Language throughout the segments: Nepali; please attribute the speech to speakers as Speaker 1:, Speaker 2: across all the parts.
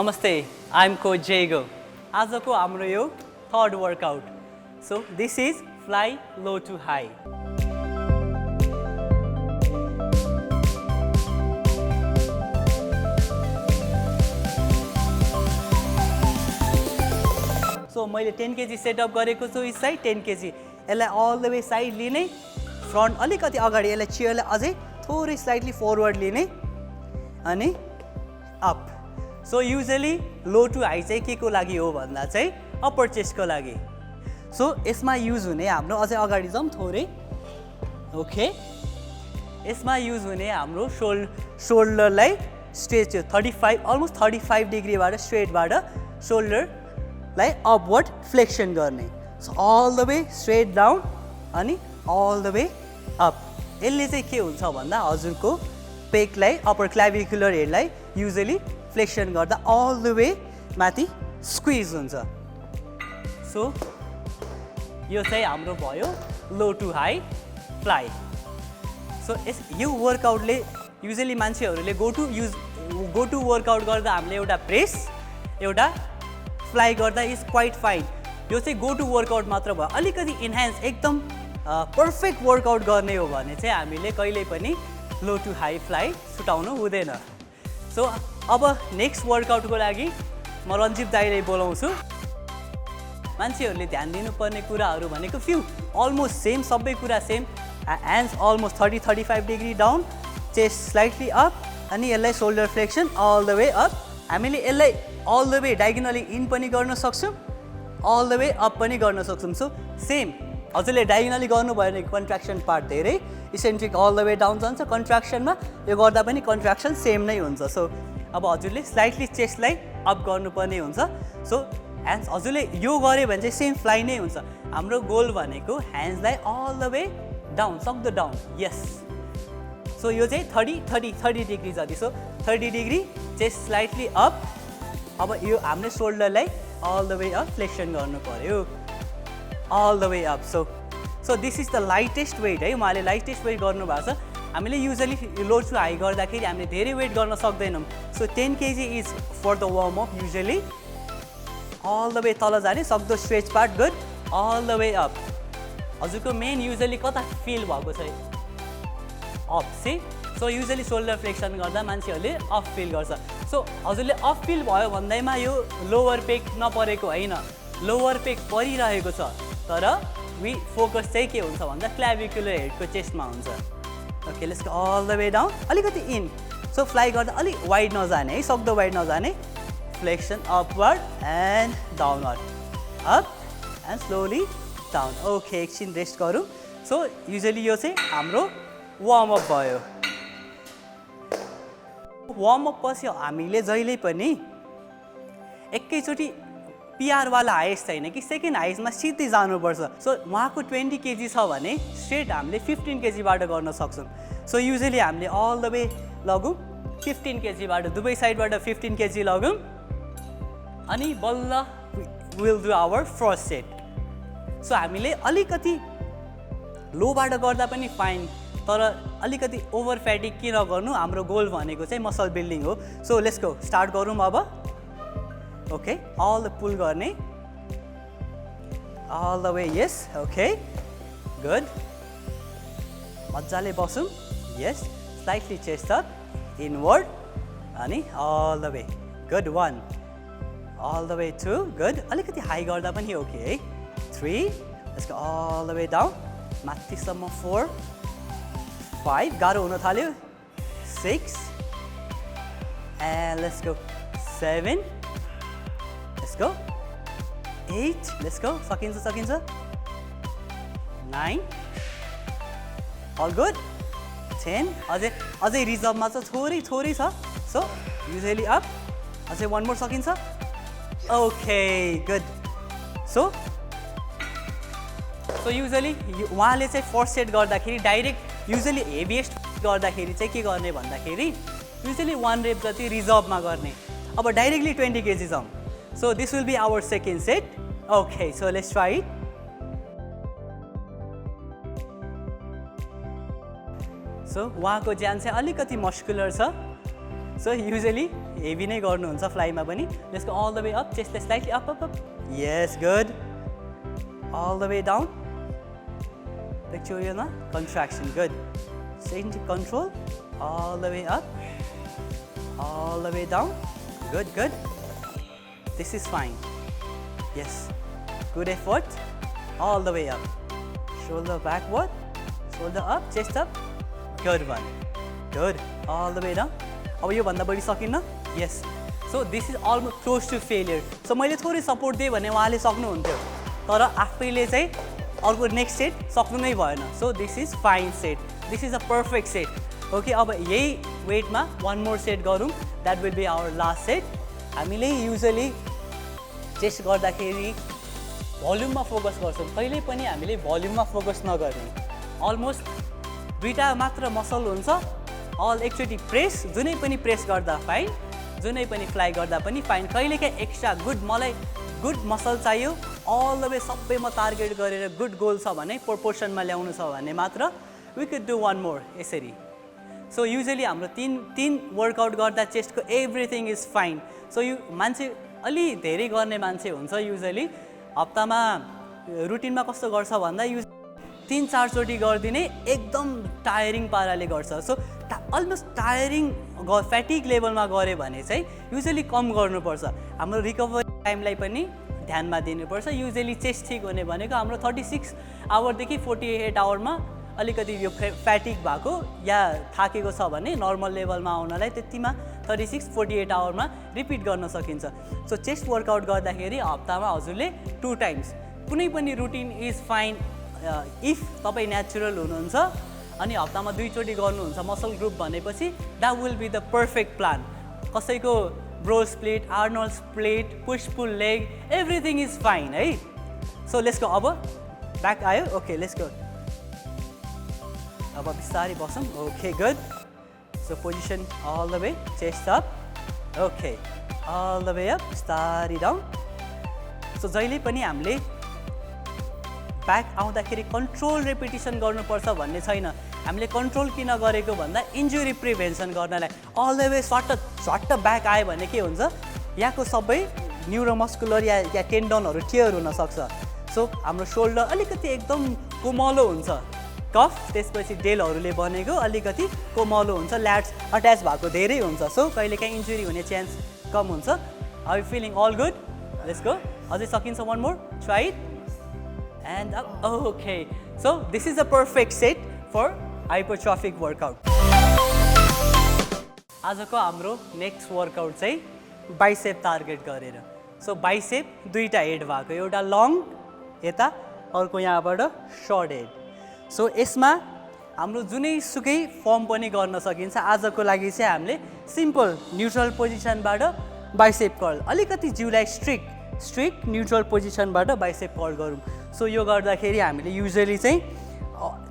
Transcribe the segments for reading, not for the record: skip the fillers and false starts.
Speaker 1: Namaste, I'm Coach Jago. आजको हाम्रो यो third workout. So this is fly low to high. So मैले 10 kg सेटअप गरेको छु इस साइड 10 kg. यसलाई all the way साइड लिने, फ्रन्ट अलिकति अगाडि यसलाई चेयरलाई अझै थोरै स्लाइटली फरवर्ड लिने अनि up. So usually low to high चाहिँ के को लागि हो भन्दा चाहिँ अप्पर चेस्टको लागि. So यसमा युज हुने हाम्रो अझै अगाडि जाउँ थोरै. ओके, यसमा युज हुने हाम्रो शोल्डरलाई स्ट्रेच 35 अलमोस्ट 35 डिग्रीबाट स्ट्रेटबाट शोल्डरलाई अपवर्ड फ्लेक्सन गर्ने. So all the way straight down अनि अल द वे अप. यसले चाहिँ के हुन्छ भन्दा हजुरको पेकलाई अप्पर क्लाभिकुलर हेडलाई युजली फ्लेक्सन गर्दा अल द वे माथि स्क्विज हुन्छ. सो यो चाहिँ हाम्रो भयो low to high fly. So यो वर्कआउटले युजली मान्छेहरूले गो टु वर्कआउट गर्दा हामीले एउटा प्रेस एउटा फ्लाइ गर्दा इज क्वाइट फाइन. यो चाहिँ गो टु वर्कआउट मात्र भयो. अलिकति इन्हान्स एकदम पर्फेक्ट वर्कआउट गर्ने हो भने चाहिँ हामीले कहिल्यै पनि लो टु हाई फ्लाइ छुटाउनु हुँदैन. सो अब नेक्स्ट वर्कआउटको लागि म रञ्जित दाइलाई बोलाउँछु. मान्छेहरूले ध्यान दिनुपर्ने कुराहरू भनेको फ्यु अलमोस्ट सेम, सबै कुरा same. Hands almost 30-35 degree down, chest slightly up अनि यसलाई shoulder flexion all the way up. हामीले यसलाई all the way diagonally in पनि गर्न सक्छौँ, अल द वे अप पनि गर्न सक्छौँ. सो सेम हजुरले डायगोनली गर्नुभयो भने कन्ट्र्याक्सन पार्ट धेरै, इसेन्ट्रिक अल द वे डाउन जान्छ. कन्ट्र्याक्सनमा यो गर्दा पनि कन्ट्र्याक्सन सेम नै हुन्छ. सो अब हजुरले स्लाइटली चेस्टलाई अप गर्नुपर्ने हुन्छ. सो ह्यान्ड्स हजुरले यो गऱ्यो भने चाहिँ सेम फ्लाइ नै हुन्छ. हाम्रो गोल भनेको ह्यान्ड्सलाई अल द वे डाउन, सक्दो डाउन. यस. सो यो चाहिँ 30 डिग्री जति. So 30 degree chest slightly up. अब यो हामीले सोल्डरलाई all the way up flexion गर्नु पऱ्यो, all the way up. So this is the lightest weight है. उहाँले लाइटेस्ट वेट गर्नुभएको छ. हामीले युजली लो टु हाई गर्दाखेरि हामीले धेरै वेट गर्न सक्दैनौँ. So 10 kg is for the warm up. Usually all the way तल जाने, सक्दो stretch part good, all the way up. हजुरको मेन युजली कता फिल भएको छ अप सी. सो युजली सोल्डर फ्लेक्सन गर्दा मान्छेहरूले अफ फिल गर्छ. सो हजुरले अफ फिल भयो भन्दैमा यो लोवर पेक नपरेको होइन, लोवर पेक परिरहेको छ. तर फोकस चाहिँ के हुन्छ भन्दा क्लाभिकुलर हेडको चेस्टमा हुन्छ. Okay, let's go all the way down, अलिकति इन. सो फ्लाइ गर्दा अलिक वाइड नजाने है, सक्दो वाइड नजाने. Flexion upward and downward, up and slowly down. Okay, एकछिन रेस्ट गरौँ. सो युजली यो चाहिँ हाम्रो वार्मअप भयो. वार्मअप पछि हामीले जहिले पनि एकैचोटि पिआरवाला हाइस्ट छैन कि सेकेन्ड हाइस्टमा सिधै जानुपर्छ. सो उहाँको 20 kg छ भने स्ट्रेट हामीले 15 kgबाट गर्न सक्छौँ. सो युजली हामीले अल द वे लगौँ 15 kgबाट, दुवै साइडबाट 15 kg लगौँ अनि बल्ल will do our first set. So हामीले अलिकति लोबाट गर्दा पनि फाइन, तर अलिकति ओभर फ्याटिक के नगर्नु. हाम्रो गोल भनेको चाहिँ मसल बिल्डिङ हो. सो लेट्स गो, स्टार्ट गरौँ अब. ओके, अल द पुल गर्ने, all the way. Yes, okay, good. मजाले बसौँ. Yes, slightly chest up, inward अनि all the way. Good. 1, all the way 2, good. अलिकति हाई गर्दा पनि ओके है. 3, यसको अल द वे डाउन माथिसम्म. 4, 5, गाह्रो हुन थाल्यो. 6 and let's go. 7, let's go. 8, let's go. सकिन्छ. 9, all good. 10, अझै रिजर्भमा छ, थोरै छ. सो युजली अप, अझै 1 मोर सकिन्छ. Okay, good. सो युजली उहाँले चाहिँ फर्स्ट सेट गर्दाखेरि डाइरेक्ट युजली हेभिएस्ट गर्दाखेरि चाहिँ के गर्ने भन्दाखेरि युजली 1 रेप जति रिजर्भमा गर्ने. अब डाइरेक्टली 20 kg जाउँ. So this will be our second set. Okay, so let's try it. So उहाँको ज्यान चाहिँ अलिकति मस्कुलर छ. सो युजली हेभी नै गर्नुहुन्छ फ्लाइमा पनि. Let's go all the way up, चेस्टलाई slightly up up up. Yes, good. All the way down. Picture contraction, good. Change control, all the way up, all the way down, good, good. This is fine. Yes, good effort, all the way up. Shoulder backward, shoulder up, chest up, good one. Good, all the way down. अब यो भन्दा बढी सकिन्न. Yes, so this is almost close to failure. So मैले थोरै सपोर्ट दिएँ भने उहाँले सक्नुहुन्थ्यो, तर आफैले चाहिँ अर्को नेक्स्ट सेट सक्नु नै भएन. So this is fine set, this is a perfect set. Okay, अब यही वेटमा वान मोर सेट गरौँ. That will be our last set. हामीले युजली चेस्ट गर्दाखेरि भोल्युममा फोकस गर्छौँ, कहिल्यै पनि हामीले भोल्युममा फोकस नगर्ने. अलमोस्ट दुईवटा मात्र मसल हुन्छ. एकचोटि प्रेस, जुनै पनि प्रेस गर्दा फाइन, जुनै पनि फ्लाइ गर्दा पनि फाइन. कहिलेकाहीँ एक्स्ट्रा मलाई गुड मसल चाहियो, अल द वे सबैमा टार्गेट गरेर गुड गोल छ भने, प्रोपोर्सनमा ल्याउनु छ भने मात्र we could do one more यसरी. सो युजली हाम्रो तीन वर्कआउट गर्दा चेस्टको एभ्रिथिङ इज फाइन. सो मान्छे अलि धेरै गर्ने मान्छे हुन्छ युजली हप्तामा रुटिनमा कस्तो गर्छ भन्दा 3-4 चोटि गरिदिने एकदम टायरिङ पाराले गर्छ. सो अलमोस्ट टायरिङ फ्याटिक लेभलमा गऱ्यो भने चाहिँ युजली कम गर्नुपर्छ. हाम्रो रिकभरी टाइमलाई पनि ध्यानमा दिनुपर्छ. युजली चेस्ट ठिक हुने भनेको हाम्रो 36 आवरदेखि 48 आवरमा अलिकति यो फ्याटिक भएको या थाकेको छ भने नर्मल लेभलमा आउनलाई त्यतिमा 36-48 आवरमा रिपिट गर्न सकिन्छ. सो चेस्ट वर्कआउट गर्दाखेरि हप्तामा हजुरले 2 टाइम्स कुनै पनि रुटिन इज फाइन. इफ तपाईँ नेचुरल हुनुहुन्छ अनि हप्तामा 2 चोटि गर्नुहुन्छ मसल ग्रुप भनेपछि that will be the perfect plan. कसैको bro split, Arnold split, push pull leg, everything is fine है. So let's go. अब ब्याक आयो. Okay, let's go. अब बिस्तारै बसौँ. Okay, good. So position all the way, chest up. Okay, all the way up, बिस्तारै डाउन. सो जहिले पनि हामीले ब्याक आउँदाखेरि कन्ट्रोल रेपिटेसन गर्नुपर्छ भन्ने छैन. हामीले कन्ट्रोल किन गरेको भन्दा इन्जुरी प्रिभेन्सन गर्नलाई. अल द वे स्वाट्ट ब्याक आयो भने के हुन्छ, यहाँको सबै न्युरोमस्कुलर या टेन्डनहरू टियर हुनसक्छ. सो हाम्रो सोल्डर अलिकति एकदम कोमलो हुन्छ. कफ त्यसपछि डेलहरूले बनेको अलिकति कोमलो हुन्छ. ल्याट्स अट्याच भएको धेरै हुन्छ. सो कहिलेकाहीँ इन्जुरी हुने चान्स कम हुन्छ. Are you feeling all good? Let's go. अझै सकिन्छ. One more, try it and up. Okay, so this is a perfect set for hypertrophic workout. आजको हाम्रो नेक्स्ट वर्कआउट चाहिँ बाइसेप टार्गेट गरेर. सो बाइसेप दुईटा हेड भएको, एउटा लङ यता, अर्को यहाँबाट सर्ट हेड. सो यसमा हाम्रो जुनै सुकै फर्म पनि गर्न सकिन्छ. आजको लागि चाहिँ हामीले सिम्पल न्युट्रल पोजिसनबाट बाइसेप कर्ल, अलिकति जिउलाई स्ट्रिक्ट न्युट्रल पोजिसनबाट बाइसेप कर्ल गरौँ. सो यो गर्दाखेरि हामीले युजली चाहिँ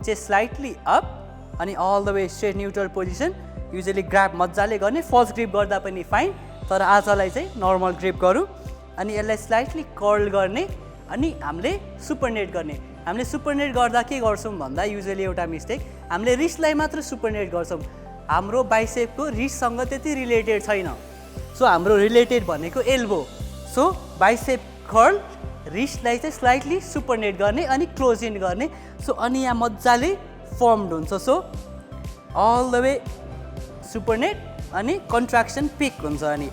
Speaker 1: चेस्ट स्लाइटली अप अनि all the way straight neutral position. Usually grip मजाले गर्ने, फल्स ग्रिप गर्दा पनि फाइन, तर आजलाई चाहिँ नर्मल ग्रिप गरौँ. अनि यसलाई स्लाइटली कर्ल गर्ने अनि हामीले सुपरनेट गर्ने. हामीले सुपरनेट गर्दा के गर्छौँ भन्दा युजली एउटा मिस्टेक, हामीले रिस्टलाई मात्र सुपरनेट गर्छौँ. हाम्रो बाइसेपको रिस्टसँग त्यति रिलेटेड छैन. सो हाम्रो रिलेटेड भनेको एल्बो. सो बाइसेप कर्ल, रिस्टलाई चाहिँ स्लाइटली सुपरनेट गर्ने अनि क्लोज इन गर्ने. सो अनि यहाँ मजाले फर्मड हुन्छ. So all the way supinate अनि कन्ट्राक्सन पिक हुन्छ. अनि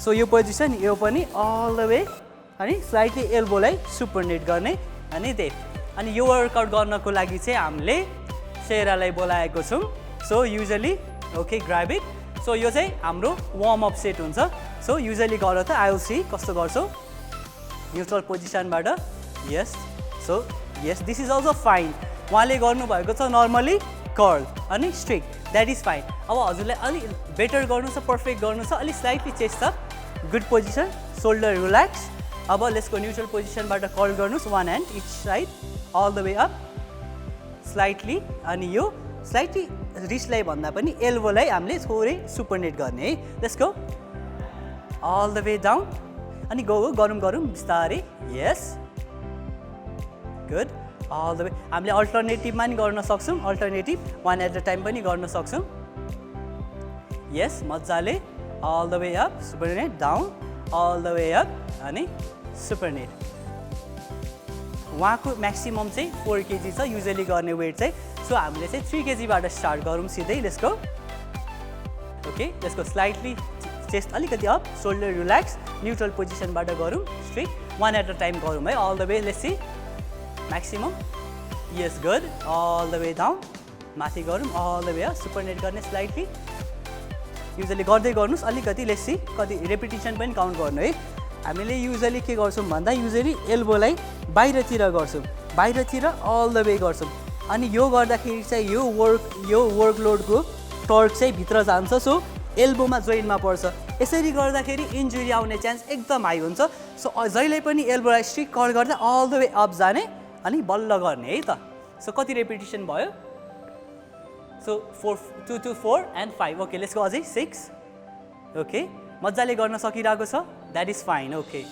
Speaker 1: सो यो पोजिसन यो पनि अल द वे अनि स्लाइटली एल्बोलाई सुपरनेट गर्ने अनि त्यही. अनि यो वर्कआउट गर्नको लागि चाहिँ हामीले सेरालाई बोलाएको छौँ. So usually okay, grab it. So यो चाहिँ हाम्रो वार्म अप सेट हुन्छ. सो युजली गर त आई विल सी कस्तो गर्छौ. न्युट्रल पोजिसनबाट. Yes. So yes, this is also fine. उहाँले गर्नुभएको छ नर्मली कर्ल अनि स्ट्रिक्ट, द्याट इज फाइन. अब हजुरलाई अलिक बेटर गर्नु छ, पर्फेक्ट गर्नु छ, अलिक slightly chest up, good position, shoulder relax. अब लेट्सको न्युट्रल पोजिसनबाट कर्ल गर्नुहोस्. One hand each side all the way up slightly. अनि यो स्लाइटली रिस्टलाई भन्दा पनि एल्बोलाई हामीले थोरै सुपरनेट गर्ने है. Let's go. All the way down अनि गरौँ बिस्तारै. Yes, good. All the way हामीले अल्टरनेटिभमा नि गर्न सक्छौँ. Alternative one at a time पनि गर्न सक्छौँ. यस, मजाले all the way up, supinate, down, all the way up, अनि supinate. उहाँको maximum चाहिँ 4 kg छ usually गर्ने weight चाहिँ. So हामीले चाहिँ 3 kg बाट start गरौँ सिधै. Let's go. Okay, let's go slightly chest अलिकति up, shoulder relax, neutral position बाट गरौँ straight. One at a time गरौँ है. All the way, let's see. Maximum. Yes, good. All the way down. माथि गरौँ all the way up. Supinate गर्ने slightly. Usually गर्दै गर्नुस् अलिकति. Let's see. कति repetition पनि काउन्ट गर्नु है. हामीले युजुअली के गर्छौँ भन्दा युजुअली एल्बोलाई बाहिरतिर गर्छौँ. बाहिरतिर all the way गर्छौँ. अनि यो गर्दाखेरि चाहिँ यो वर्कलोडको टर्क चाहिँ भित्र जान्छ. सो एल्बोमा जोइन्टमा पर्छ. यसरी गर्दाखेरि इन्जुरी आउने चान्स एकदम हाई हुन्छ. सो जहिले पनि एल्बोलाई स्ट्रिक कट गर्दा all the way up जाने अनि बल्ल गर्ने है त. सो कति रेपिटेसन भयो? So 2 to 4 and 5. Okay, let's go अझै 6. ओके, मजाले गर्न सकिरहेको छ. That is fine. Okay,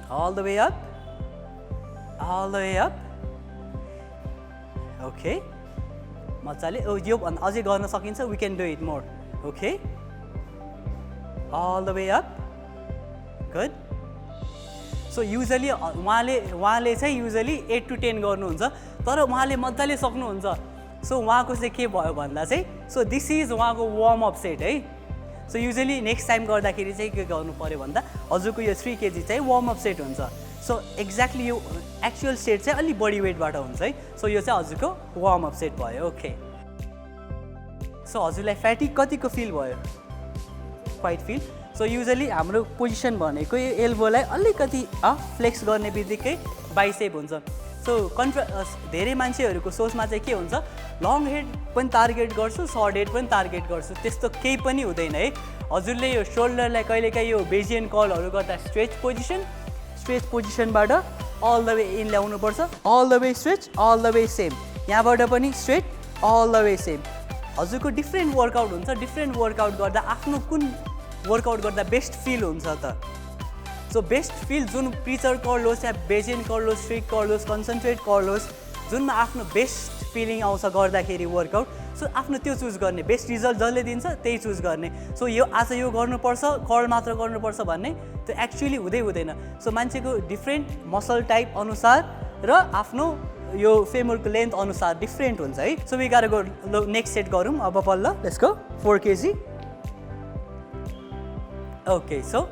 Speaker 1: all the way up, all the way up. Okay, मजाले यो अझै गर्न सकिन्छ. We can do it more. Okay, all the way up. Good. So usually उहाँले चाहिँ युजुअली 8 to 10 गर्नुहुन्छ, तर उहाँले मजाले सक्नुहुन्छ. सो उहाँको चाहिँ के भयो भन्दा चाहिँ सो दिस इज उहाँको वार्म अप सेट है. सो युजुअली नेक्स्ट टाइम गर्दाखेरि चाहिँ के गर्नु पऱ्यो भन्दा हजुरको यो 3 kg चाहिँ वार्म अप सेट हुन्छ. सो एक्ज्याक्टली यो एक्चुअल सेट चाहिँ अलिक बडी वेटबाट हुन्छ है. सो यो चाहिँ हजुरको वार्म अप सेट भयो. ओके, सो हजुरलाई फ्याटिक कतिको फिल भयो? Quite feel. सो युजुअली हाम्रो पोजिसन भनेको यो एल्बोलाई अलिकति फ्लेक्स गर्ने बित्तिकै बाइसेप हुन्छ. सो धेरै मान्छेहरूको सोचमा चाहिँ के हुन्छ, लङ हेड पनि टार्गेट गर्छु, सर्ट हेड पनि टार्गेट गर्छु. त्यस्तो केही पनि हुँदैन है. हजुरले यो सोल्डरलाई कहिलेकाहीँ यो बेजियन कर्लहरू गर्दा स्ट्रेच पोजिसनबाट अल द वे इन ल्याउनुपर्छ. All the way stretch, all the way same. यहाँबाट पनि straight, all the way same. हजुरको डिफ्रेन्ट वर्कआउट हुन्छ. डिफ्रेन्ट वर्कआउट गर्दा आफ्नो कुन वर्कआउट गर्दा बेस्ट फिल हुन्छ त. सो बेस्ट फिल जुन प्रिचर कर्ल होस् या बेजियन कर्ल होस्, स्ट्रिक कर्ल होस्, कन्सन्ट्रेट कर्ल होस्, जुनमा आफ्नो बेस्ट फिलिङ आउँछ गर्दाखेरि वर्कआउट. सो आफ्नो त्यो चुज गर्ने. बेस्ट रिजल्ट जसले दिन्छ त्यही चुज गर्ने. सो यो आज यो गर्नुपर्छ, कर्ल मात्र गर्नुपर्छ भन्ने त्यो एक्चुअली हुँदैन. सो मान्छेको डिफ्रेन्ट मसल टाइप अनुसार र आफ्नो यो फेमरको लेन्थ अनुसार डिफ्रेन्ट हुन्छ है. So we got go next set गरौँ अब पल्ल. Let's go 4 kg. Okay, so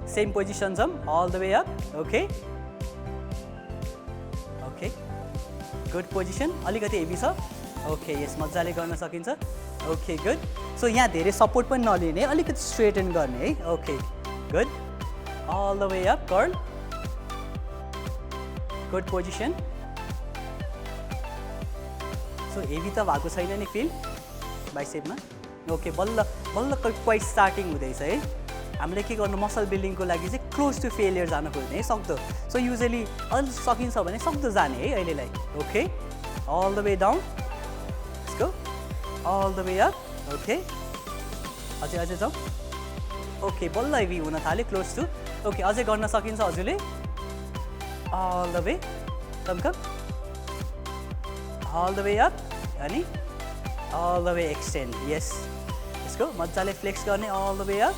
Speaker 1: same position छौँ. All the way up. Okay, okay, good position. अलिकति हेभी छ. ओके, यस मजाले गर्न सकिन्छ. Okay, good. सो यहाँ धेरै सपोर्ट पनि नलिने, अलिकति स्ट्रेटन गर्ने है. Okay, good. All the way up, curl. Good position. So heavy त भएको छैन नि फिल बाइसेपमा. ओके, बल्ल क्वाइट स्टार्टिङ हुँदैछ है. हामीले के गर्नु, मसल बिल्डिङको लागि चाहिँ क्लोज टु फेलियर जानु खोज्ने है, सक्दो. सो युजुअली अलि सकिन्छ भने सक्दो जाने है अहिलेलाई. Okay, all the way down. Let's go. All the way up. Okay, अझै जाउँ. ओके, बल्ल हेभी हुन थाल्यो, क्लोज टु. ओके, अझै गर्न सकिन्छ हजुरले. All the way come. All the way up अनि all the way extend. Yes, let's go. मजाले फ्लेक्स गर्ने. अल द वे अप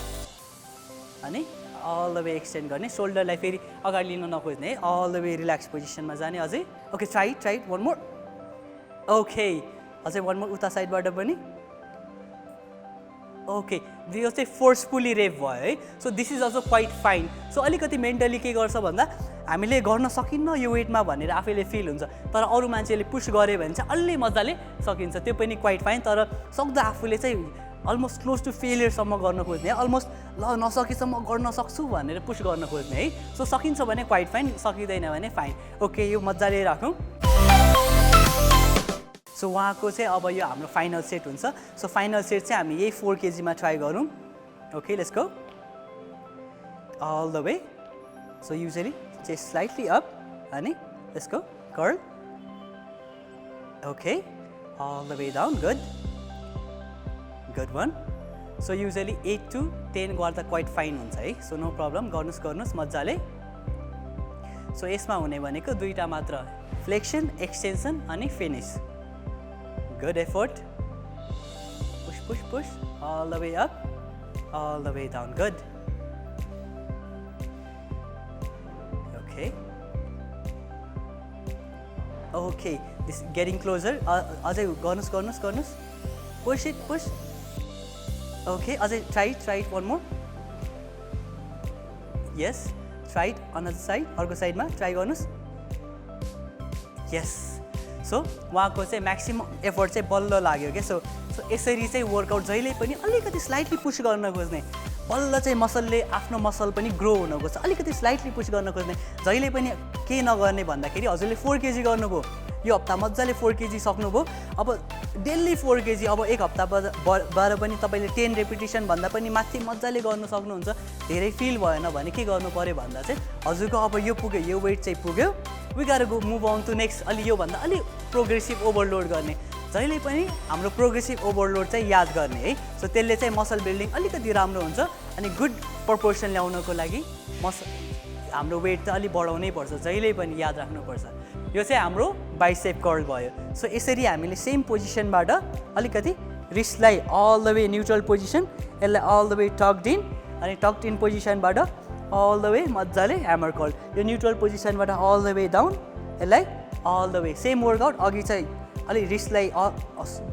Speaker 1: अनि अल द वे एक्सटेन्ड गर्ने. सोल्डरलाई फेरि अगाडि लिन नखोज्ने है. अल द वे रिल्याक्स पोजिसनमा जाने अझै. Okay, try one more. Okay, अझै वान मोर उता साइडबाट पनि. ओके, यो चाहिँ फोर्सफुली रेप भयो है. So this is also quite fine. So अलिकति मेन्टली के गर्छ भन्दा हामीले गर्न सकिन्न यो वेटमा भनेर आफैले फिल हुन्छ, तर अरू मान्छेले पुस गऱ्यो भने चाहिँ अलि मजाले सकिन्छ. त्यो पनि क्वाइट फाइन. तर सक्दो आफूले चाहिँ अलमोस्ट क्लोज टु फेलियरसम्म गर्न खोज्ने, अलमोस्ट ल नसकेसम्म गर्न सक्छु भनेर पुस गर्न खोज्ने है. सो सकिन्छ भने क्वाइट फाइन, सकिँदैन भने फाइन. ओके, यो मजाले राखौँ. सो उहाँको चाहिँ अब यो हाम्रो फाइनल सेट हुन्छ. सो फाइनल सेट चाहिँ हामी यही 4 kg मा ट्राई गरौँ. Okay, let's go. All the way. So usually chest slightly up अनि let's go. Curl. Okay, all the way down. Good one. So usually 8 to 10 गर्दा क्वाइट फाइन हुन्छ है. सो नो प्रब्लम, गर्नुहोस् मजाले. सो यसमा हुने भनेको दुईवटा मात्र, फ्लेक्सन, एक्सटेन्सन अनि finish. Good effort. Push all the way up. all the way down. Good. Okay. Okay, this is getting closer. Ajay, garnus. Push it, push. Okay, Ajay, try it one more. Yes, try it another side. Arko side ma try garnus. Yes. So, उहाँको चाहिँ म्याक्सिमम एफर्ट चाहिँ बल्ल लाग्यो के. सो यसरी चाहिँ वर्कआउट जहिले पनि अलिकति स्लाइटली पुश गर्न खोज्ने. बल्ल चाहिँ मसलले आफ्नो मसल पनि ग्रो हुन खोज्छ. अलिकति स्लाइटली पुश गर्न खोज्ने. जहिले पनि के नगर्ने भन्दाखेरि हजुरले 4 केजी गर्नुभयो. यो हप्ता मजाले 4 केजी सक्नुभयो. अब डेली 4 केजी अब एक हप्ता बार पनि तपाईले 10 रेपिटेसन भन्दा पनि माथि मजाले गर्न सक्नुहुन्छ. धेरै फिल भएन भने के गर्नु पर्यो भन्दा चाहिँ हजुरको अब यो पुग्यो, यो वेट चाहिँ पुग्यो. We got go move on to next. अलि यो भन्दा अलि प्रोग्रेसिभ ओभरलोड गर्ने. जहिले पनि हाम्रो प्रोग्रेसिभ ओभरलोड चाहिँ याद गर्ने है. सो त्यसले चाहिँ मसल बिल्डिङ अलिकति राम्रो हुन्छ अनि गुड प्रपोर्सन ल्याउनको लागि हाम्रो वेट त अलि बढाउनै पर्छ. जहिले पनि याद राख्नुपर्छ. यो चाहिँ हाम्रो बाइसेप कर्ल भयो. सो यसरी हामीले सेम पोजिसनबाट अलिकति रिस्टलाई all the way neutral position, यसलाई all the way tucked in अनि टक्ड इन पोजिसनबाट अल द वे मजाले ह्यामर कर्ल. यो न्युट्रल पोजिसनबाट अल द वे डाउन, यसलाई all the way same workout. अघि चाहिँ अलि रिस्टलाई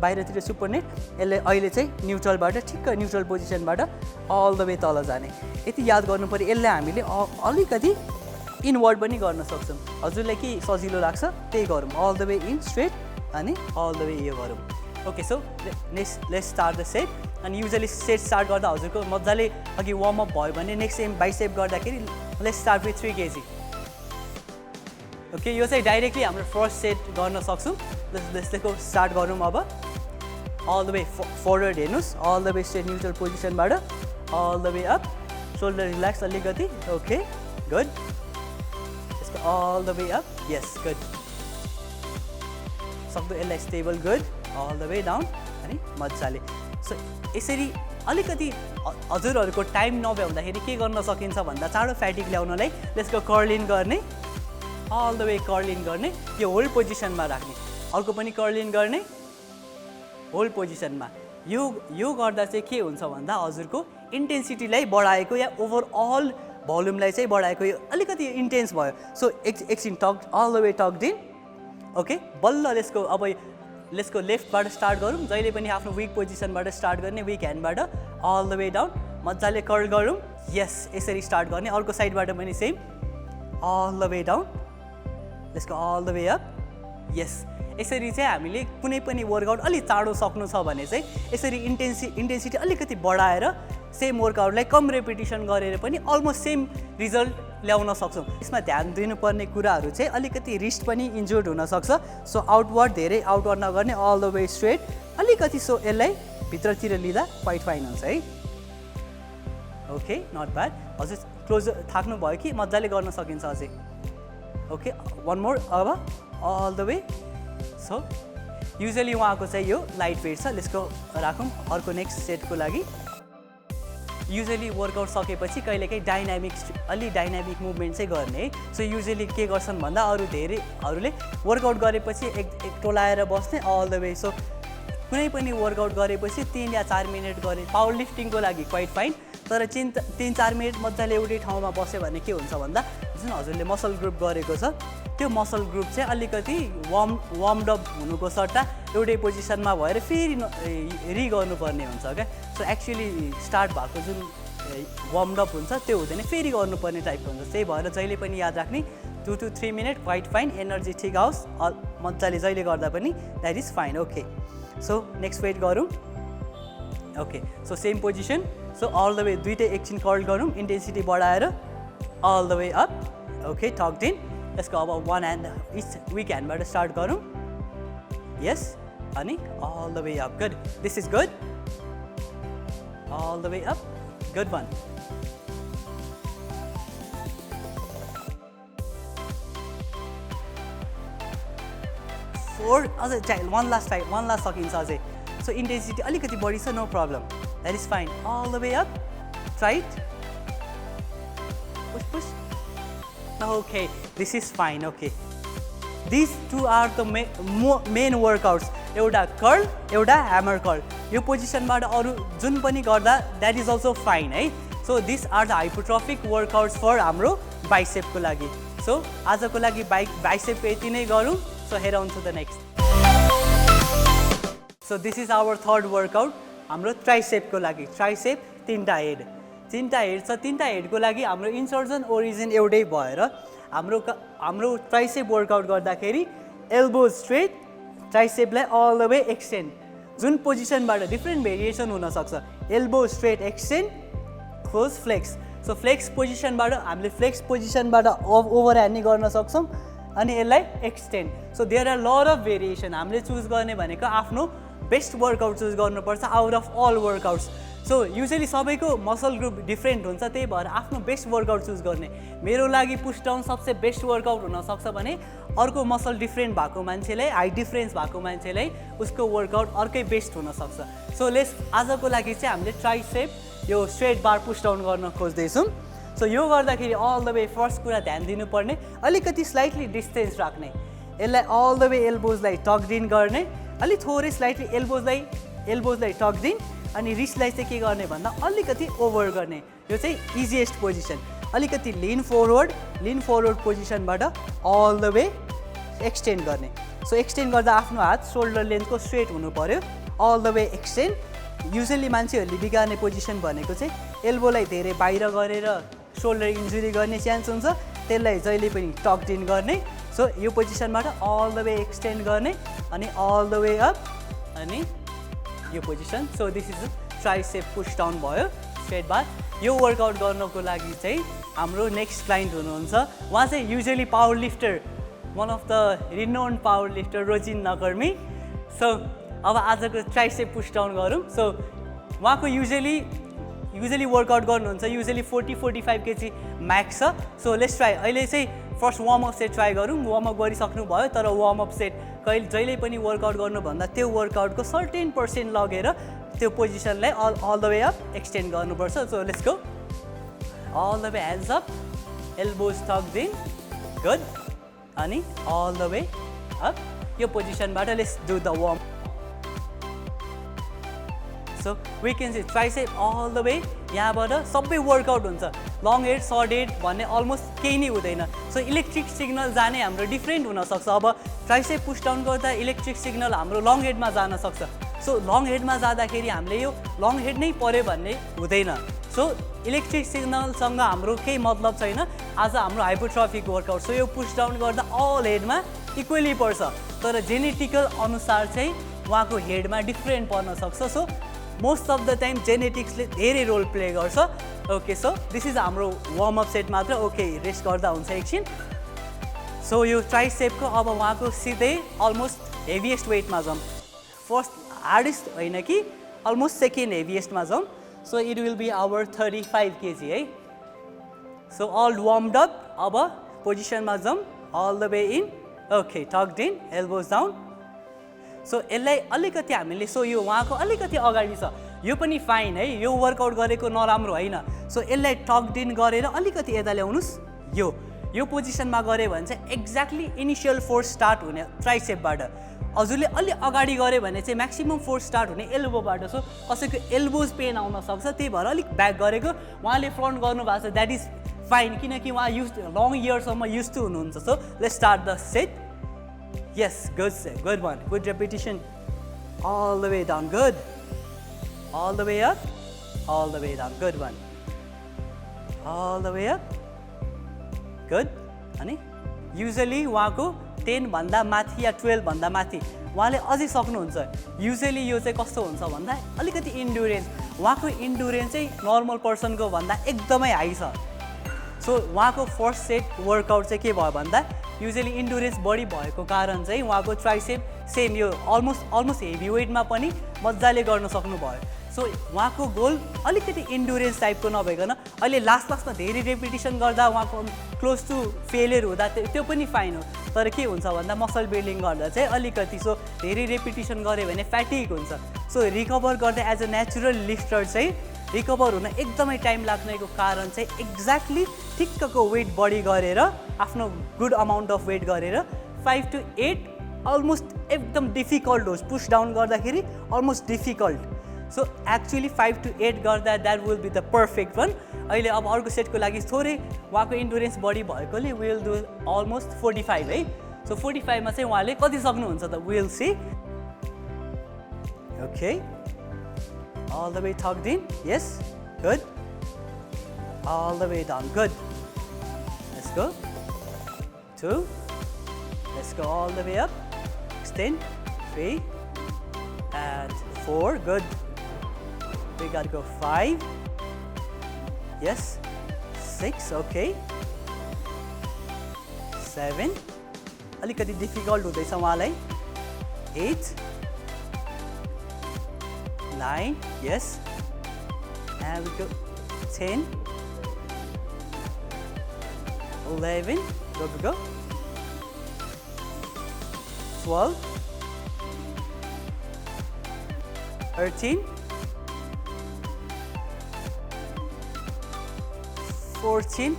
Speaker 1: बाहिरतिर सुपर्ने, यसले अहिले चाहिँ न्युट्रलबाट ठिक्क न्युट्रल पोजिसनबाट अल द वे तल जाने. यति याद गर्नु पऱ्यो. यसलाई हामीले अलिकति इनवर्ड पनि गर्न सक्छौँ. हजुरलाई के सजिलो लाग्छ त्यही गरौँ. All the way in straight अनि अल द वे यो गरौँ. Okay, so let's start the set. अनि युजली सेट स्टार्ट गर्दा हजुरको मजाले अघि वार्मअप भयो भने नेक्स्ट सेम बाइसेप गर्दाखेरि let's start with 3 KG. Okay, यो चाहिँ डाइरेक्टली हाम्रो फर्स्ट सेट गर्न सक्छौँ. त्यसको स्टार्ट गरौँ. अब अल द वे फरवर्ड हेर्नुहोस्. All the way straight neutral पोजिसनबाट all the way up. Shoulder relax अलिकति. Okay, good. यसको all the way up. Yes, good. सक्दो यसलाई stable. Good. All the way down अनि मजाले. सो यसरी अलिकति हजुरहरूको टाइम नभ्याउँदाखेरि के गर्न सकिन्छ भन्दा चाँडो फ्याटिक ल्याउनलाई त्यसको कर्ल इन गर्ने. All the way curl in गर्ने. यो होल्ड पोजिसनमा राख्ने. अर्को पनि कर्ल इन गर्ने होल्ड पोजिसनमा. यो गर्दा चाहिँ के हुन्छ भन्दा हजुरको इन्टेन्सिटीलाई बढाएको या ओभरअल भोल्युमलाई चाहिँ बढाएको. यो अलिकति इन्टेन्स भयो. सो एकछिन tucked all the way tucked in. Okay, बल्ल लेट्सको लेफ्टबाट स्टार्ट गरौँ. जहिले पनि आफ्नो विक पोजिसनबाट स्टार्ट गर्ने. विक ह्यान्डबाट अल द वे डाउन मजाले कर्ल गरौँ. यस, यसरी स्टार्ट गर्ने. अर्को साइडबाट पनि same all the way down. त्यसको all the way up. Yes, यसरी चाहिँ हामीले कुनै पनि वर्कआउट अलि चाँडो सक्नु छ भने चाहिँ यसरी इन्टेन्सिटी अलिकति बढाएर सेम वर्कआउटलाई कम रेपिटेसन गरेर पनि अलमोस्ट सेम रिजल्ट ल्याउन सक्छौँ. यसमा ध्यान दिनुपर्ने कुराहरू चाहिँ अलिकति रिस्ट पनि इन्जोर्ड हुनसक्छ. सो आउटवर्ड धेरै आउटवर्ड नगर्ने. अल द वे स्ट्रेट अलिकति. सो यसलाई भित्रतिर लिँदा क्वाइट फाइन हुन्छ है. Okay, not bad. हजुर क्लोज थाक्नु भयो कि मजाले गर्न सकिन्छ अझै. Okay, one more. अब all the way. So usually उहाँको चाहिँ यो लाइट वेट छ. यसको राखौँ अर्को नेक्स्ट सेटको लागि. युजली वर्कआउट सकेपछि कहिलेकाहीँ अलि डाइनामिक मुभमेन्ट चाहिँ गर्ने है. सो युजली के गर्छन् भन्दा धेरैहरूले वर्कआउट गरेपछि एक टोलाएर बस्ने अल द वे. सो कुनै पनि वर्कआउट गरेपछि 3 या 4 मिनट गरे पावर लिफ्टिङको लागि क्वाइट फाइन. तर 3-4 मिनट मजाले एउटै ठाउँमा बस्यो भने के हुन्छ भन्दा जुन हजुरले मसल ग्रुप गरेको छ त्यो मसल ग्रुप चाहिँ अलिकति वार्मड अप हुनुको सट्टा एउटै पोजिसनमा भएर फेरि गर्नुपर्ने हुन्छ क्या. सो एक्चुअली स्टार्ट भएको जुन वार्मड अप हुन्छ त्यो हुँदैन, फेरि गर्नुपर्ने टाइपको हुन्छ. त्यही भएर जहिले पनि याद राख्ने 2 to 3 मिनट क्वाइट फाइन. एनर्जी ठिक आओस् मजाले जहिले गर्दा पनि that is fine. Okay, so next weight गरौँ. Okay, so same position. So all the way दुइटै एकछिन कर्ल गरौँ. इन्टेन्सिटी बढाएर all the way up. Okay, tucked in. यसको अब वान ह्यान्ड इच विक ह्यान्डबाट स्टार्ट गरौँ. यस, अनि all the way up. Good. This is good. All the way up. Good one. Four. अझै वान लास्ट सकिन्छ अझै. सो इन्टेन्सिटी अलिकति बढी छ. No problem. That is fine. All the way up. Try it. Push. Okay, this is fine. Okay, these two are the main workouts. एउटा कर्ल, एउटा ह्यामर कर्ल. यो पोजिसनबाट अरू जुन पनि गर्दा द्याट इज अल्सो फाइन है। So this are the hypertrophic workouts for हाम्रो बाइसेपको लागि। सो आजको लागि बाइसेप यति नै गरौँ। So head on to the next. So this is our third workout हाम्रो ट्राइसेपको लागि। ट्राइसेप तिनवटा हेड छ। तिनवटा हेडको लागि हाम्रो इन्सर्जन ओरिजिन एउटै भएर हाम्रो ट्राइसेप वर्कआउट गर्दाखेरि एल्बो स्ट्रेट, ट्राइसेपलाई अल द वे एक्सटेन्ड। जुन पोजिसनबाट डिफ्रेन्ट भेरिएसन हुनसक्छ। Elbow straight extend, close flex. So flex position हामीले फ्लेक्स पोजिसनबाट ओभर ह्यान्ड गर्न सक्छौँ अनि यसलाई extend. So there are lot of variation. हामीले चुज गर्ने भनेको आफ्नो बेस्ट वर्कआउट चुज गर्नुपर्छ out of all workouts. So usually सबैको मसल ग्रुप डिफ्रेन्ट हुन्छ, त्यही भएर आफ्नो बेस्ट वर्कआउट चुज गर्ने। मेरो लागि पुश डाउन सबसे बेस्ट वर्कआउट हुनसक्छ भने अर्को मसल डिफ्रेन्ट भएको मान्छेलाई, हाइट डिफ्रेन्स भएको मान्छेलाई उसको वर्कआउट अर्कै बेस्ट हुनसक्छ। सो आजको लागि चाहिँ हामीले ट्राइसेप यो स्ट्रेट बार पुश डाउन गर्न खोज्दैछौँ। सो यो गर्दाखेरि अल द वे फर्स्ट कुरा ध्यान दिनुपर्ने अलिकति स्लाइटली डिस्टेन्स राख्ने। यसलाई अल द वे एल्बोजलाई टक्ड इन गर्ने, अलिक थोरै स्लाइटली एल्बोजलाई टक्ड इन अनि रिस्टलाई चाहिँ के गर्ने भन्दा अलिकति ओभर गर्ने। यो चाहिँ इजिएस्ट पोजिसन। अलिकति लिन फरवर्ड पोजिसनबाट अल द वे एक्सटेन्ड गर्ने। सो एक्सटेन्ड गर्दा आफ्नो हात सोल्डर लेन्थको स्ट्रेट हुनु पर्यो। All the way extend. Usually मान्छेहरूले बिगार्ने पोजिसन भनेको चाहिँ एल्बोलाई धेरै बाहिर गरेर सोल्डर इन्जुरी गर्ने चान्स हुन्छ, त्यसलाई जहिले पनि टक्ड इन गर्ने। सो यो पोजिसनबाट अल द वे एक्सटेन्ड गर्ने अनि अल द वे अप अनि यो position. So this is tricep push down भयो स्ट्रेट बार। यो वर्कआउट गर्नको लागि चाहिँ हाम्रो नेक्स्ट क्लाइन्ट हुनुहुन्छ, उहाँ चाहिँ usually power lifter, one of the renowned power lifter rosin Nakarmi. So अब आजको ट्राइसेप पुश डाउन गरौँ। सो उहाँको युजली वर्कआउट गर्नुहुन्छ युजली 40-45 केजी म्याक्स छ। So let's try. अहिले चाहिँ फर्स्ट वार्मअप सेट ट्राई गरौँ। वार्मअप गरिसक्नु भयो, तर वार्मअप सेट जहिले पनि वर्कआउट गर्नुभन्दा त्यो वर्कआउटको सर्टेन पर्सेन्ट लगेर त्यो पोजिसनलाई all the way up extend गर्नुपर्छ। So let's go. All the way hands up, elbows tucked in, good, अनि अल द वे अप। यो पोजिसनबाट let's do the warm. So we can see tricep all the way. यहाँबाट सबै वर्कआउट हुन्छ। लङ हेड, सर्ट हेड भन्ने अलमोस्ट केही नै हुँदैन। सो इलेक्ट्रिक सिग्नल जाने हाम्रो डिफ्रेन्ट हुनसक्छ। अब ट्राइसेप पुश डाउन गर्दा इलेक्ट्रिक सिग्नल हाम्रो लङ हेडमा जान सक्छ। सो लङ हेडमा जाँदाखेरि हामीले यो लङ हेड नै पऱ्यो भन्ने हुँदैन। सो इलेक्ट्रिक सिग्नलसँग हाम्रो केही मतलब छैन। आज हाम्रो हाइपरट्रोफिक वर्कआउट। सो यो पुश डाउन गर्दा अल हेडमा इक्वली पर्छ, तर जेनेटिकल अनुसार चाहिँ उहाँको हेडमा डिफ्रेन्ट पर्न सक्छ। So most of the time जेनेटिक्सले धेरै रोल प्ले गर्छ। ओके, सो दिस इज हाम्रो वार्मअप सेट मात्र। ओके, रेस्ट गर्दा हुन्छ एकछिन। सो यो ट्राइसेपको अब उहाँको सिधै अलमोस्ट हेभिएस्ट वेटमा जाउँ। फर्स्ट हार्डेस्ट होइन कि अलमोस्ट सेकेन्ड हेभिएस्टमा जाउँ। So it will be our 35 KG है। So all warmed up. अब पोजिसनमा जाउँ, all the way in, okay, tucked in, elbows down. So यसलाई अलिकति हामीले, सो यो उहाँको अलिकति अगाडि छ, यो पनि फाइन है, यो वर्कआउट गरेको नराम्रो होइन। सो यसलाई टक्ड इन गरेर अलिकति यता ल्याउनुहोस्। यो पोजिसनमा गऱ्यो भने चाहिँ एक्ज्याक्टली इनिसियल फोर्स स्टार्ट हुने ट्राइसेपबाट। हजुरले अलि अगाडि गऱ्यो भने चाहिँ म्याक्सिमम फोर्स स्टार्ट हुने एल्बोबाट। सो कसैको एल्बोज पेन आउन सक्छ, त्यही भएर अलिक ब्याक गरेको। उहाँले फ्रन्ट गर्नुभएको छ, द्याट इज फाइन, किनकि उहाँ लङ इयरसम्म युज टु हुनुहुन्छ। So let's start the set. Yes, good one, good repetition. All the way down, good. All the way up, all the way down, good one. All the way up, good. अनि युजली उहाँको 10 भन्दा माथि या 12 भन्दा माथि उहाँले अझै सक्नुहुन्छ। युजली यो चाहिँ कस्तो हुन्छ भन्दा अलिकति इन्ड्युरेन्स, उहाँको इन्ड्युरेन्स चाहिँ नर्मल पर्सनको भन्दा एकदमै हाई छ। सो उहाँको फर्स्ट सेट वर्कआउट चाहिँ के भयो भन्दा युजली इन्ड्युरेन्स बढी भएको कारण चाहिँ उहाँको ट्राइसेप सेम यो अलमोस्ट हेभी वेटमा पनि मजाले गर्न सक्नुभयो। सो उहाँको गोल अलिकति इन्ड्युरेन्स टाइपको नभइकन अहिले लास्टमा धेरै रेपिटेसन गर्दा उहाँको क्लोज टु फेलियर हुँदा त्यो पनि फाइन हो, तर के हुन्छ भन्दा मसल बिल्डिङ गर्दा चाहिँ अलिकति सो धेरै रेपिटेसन गऱ्यो भने फ्याटिक हुन्छ। सो रिकभर गर्दा एज अ नेचुरल लिफ्टर चाहिँ रिकभर हुन एकदमै टाइम लाग्नेको कारण चाहिँ एक्ज्याक्टली ठिक्कको वेट बढी गरेर आफ्नो गुड अमाउन्ट अफ वेट गरेर 5 to 8 अलमोस्ट एकदम डिफिकल्ट होस् पुश डाउन गर्दाखेरि, almost difficult so actually 5 to 8 गर्दा that will be the perfect one. अहिले अब अर्को सेटको लागि थोरै उहाँको इन्डुरेन्स बढी भएकोले विल डु अलमोस्ट 45 है। सो 45 मा चाहिँ उहाँले कति सक्नुहुन्छ त will see. Okay all the way tucked in, yes, good, all the way down, good, let's go, 2, let's go all the way up, extend, 3 and 4, good, we gotta go 5, yes, 6, okay, 7, अलिकति डिफिकल्ट हुँदैछ उहाँलाई, 8, 9, yes, and we go 10, 11, go, 12, 13, 14,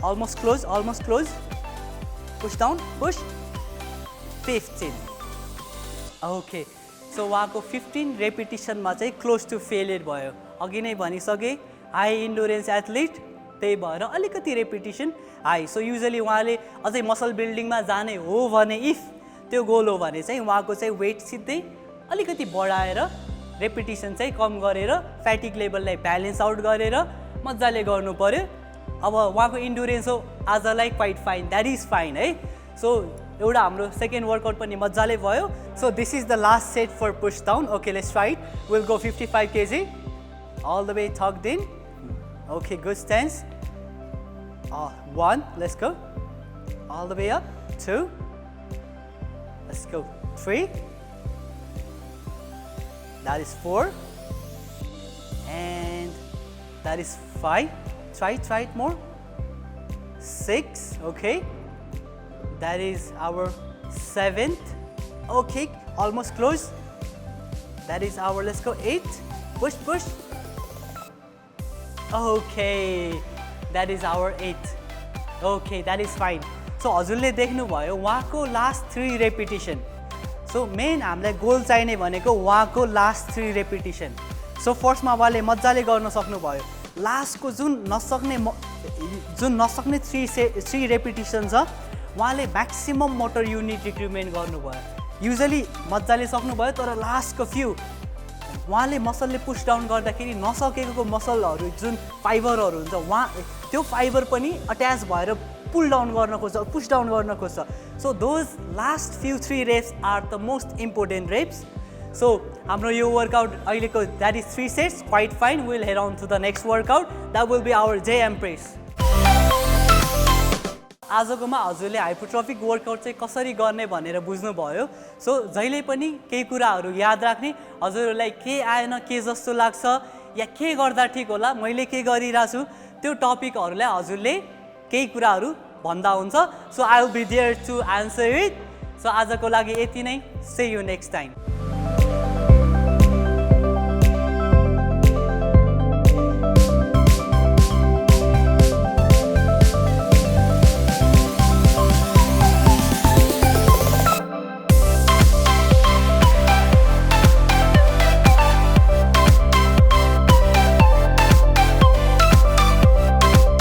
Speaker 1: almost close, push down, push, 15, okay. So उहाँको 15 रेपिटिसनमा चाहिँ क्लोज टु फेलियर भयो। अघि नै भनिसके हाई इन्डुरेन्स एथलिट, त्यही भएर अलिकति रेपिटिसन हाई। सो युजली उहाँले अझै मसल बिल्डिङमा जाने हो भने, इफ त्यो गोल हो भने चाहिँ उहाँको चाहिँ वेट सिधै अलिकति बढाएर रेपिटिसन चाहिँ कम गरेर फ्याटिक लेभललाई ब्यालेन्स आउट गरेर मजाले गर्नु पर्यो। अब उहाँको इन्डुरेन्स हो आजलाई quite fine, that is fine है। सो एउटा हाम्रो सेकेन्ड वर्कआउट पनि मजाले भयो। So this is the last set for push down. Okay let's try it. Will go 55 kg all the way tucked in. Okay, good stance. 1, let's go, all the way up, 2, let's go, 3, that is 4, and that is 5, try it more, 6, okay, that is our 7th, okay, almost close, that is our, let's go, 8, push, okay, that is our 8, okay, that is fine. So हजुरले देख्नुभयो उहाँको लास्ट 3 रेपिटिसन। सो मेन हामीलाई गोल चाहिने भनेको उहाँको लास्ट 3 रेपिटिसन। सो फर्स्टमा उहाँले मजाले गर्न सक्नुभयो। लास्टको जुन नसक्ने 3 रेपिटिसन छ उहाँले म्याक्सिमम मोटर युनिट रिक्रुटमेन्ट गर्नुभयो। युजली मजाले सक्नुभयो, तर लास्टको फ्यु उहाँले मसलले पुश डाउन गर्दाखेरि नसकेको मसलहरू जुन फाइबरहरू हुन्छ उहाँ त्यो फाइबर पनि अट्याच भएर पुल डाउन गर्न खोज्छ, पुश डाउन गर्न खोज्छ। So those last few 3 reps are the most important reps. So हाम्रो यो वर्कआउट अहिलेको that is 3 sets, quite fine. Will head on to the next workout, that will be our JM press. आजकोमा हजुरले हाइपरट्रोफिक वर्कआउट चाहिँ कसरी गर्ने भनेर बुझ्नुभयो। सो जहिले पनि केही कुराहरू याद राख्ने, हजुरहरूलाई के आएन, के जस्तो लाग्छ या के गर्दा ठिक होला, मैले के गरिरहेको छु, त्यो टपिकहरूलाई हजुरले केही कुराहरू भन्दा हुन्छ। So I will be there to answer it. So आजको लागि यति नै। See you next time.